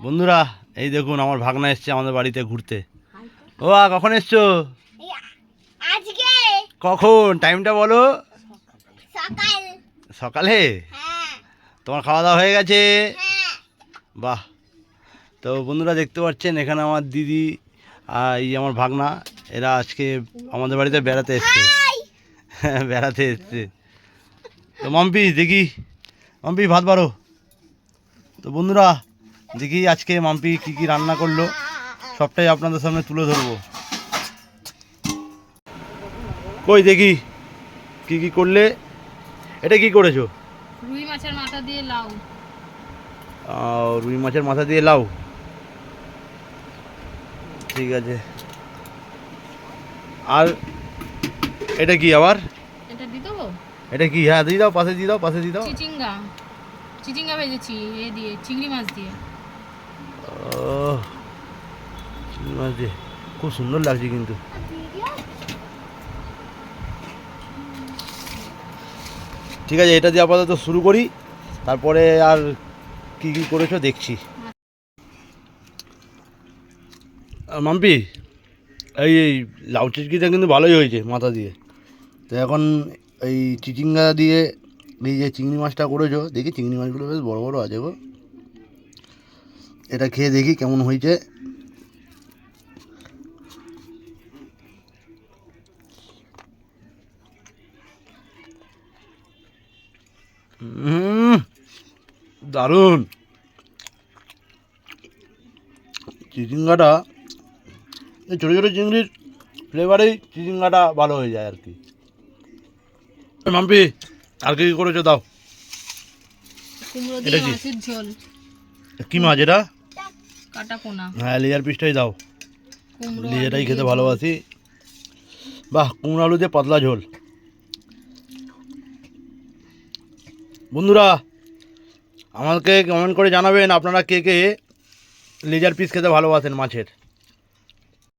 বন্ধুরা এই দেখুন আমার ভাগনা এসছে আমাদের বাড়িতে ঘুরতে। ও কখন এসছো? আজকে। কখন? টাইমটা বলো। সকাল। সকালে? হ্যাঁ। তোমার খাওয়া দাওয়া হয়ে গেছে? হ্যাঁ। বাহ। তো বন্ধুরা দেখতে পাচ্ছেন এখানে আমার দিদি আর এই আমার ভাগনা, এরা আজকে আমাদের বাড়িতে বেড়াতে এসছে। হ্যাঁ বেড়াতে এসছে। তো মাম্পি দেখি, মাম্পি ভাত বাড়ো। তো বন্ধুরা দেখি আজকে মাম্পি কি কি রান্না করলো সবটাই আপনাদের সামনে তুলে ধরবো। কই দেখি কি কি করলে। এটা কি করেছো? রুই মাছের মাথা দিয়ে লাউ। রুই মাছের মাথা দিয়ে লাউ, ঠিক আছে। আর এটা কি আবার? এটা দিয়ে দেবো? এটা কি? হ্যাঁ দিয়ে দাও, পাশে দিয়ে দাও, পাশে দিয়ে দাও। চিচিঙ্গা, চিচিঙ্গা ভেজেছি এ দিয়ে, চিংড়ি মাছ দিয়ে। চিংড়ি মাছ দিয়ে খুব সুন্দর লাগছে কিন্তু। ঠিক আছে এটা দিয়ে আপাতত শুরু করি, তারপরে আর কি কি করেছো দেখছি। মাম্পি এই এই লাউ চিচকিটা কিন্তু ভালোই হয়েছে মাথা দিয়ে। তো এখন এই চিচিঙ্গা দিয়ে এই যে চিংড়ি মাছটা করেছো, দেখি চিংড়ি মাছগুলো বেশ বড় বড় আছে গো। এটা খেয়ে দেখি কেমন হয়েছে। দারুণ। চিচিঙ্গাটা এই ছোটো ছোটো চিংড়ির ফ্লেভারেই চিচিঙ্গাটা ভালো হয়ে যায় আর কি। মাম্পি আর কি করেছো দাও। কুমড়ো এটা দিয়ে কি? মাছের ঝোল। কি মাছ এটা? কাটা পোনা। হ্যাঁ লেজার পিসটাই দাও, কুমড়ো লেজাটাই আলু খেতে দিয়ে ভালোবাসি। বাহ, কুমড়ো আলু দিয়ে পাতলা ঝোল। বন্ধুরা আমাকে কমেন্ট করে জানাবেন আপনারা কে কে লেজার পিস খেতে ভালোবাসেন মাছের।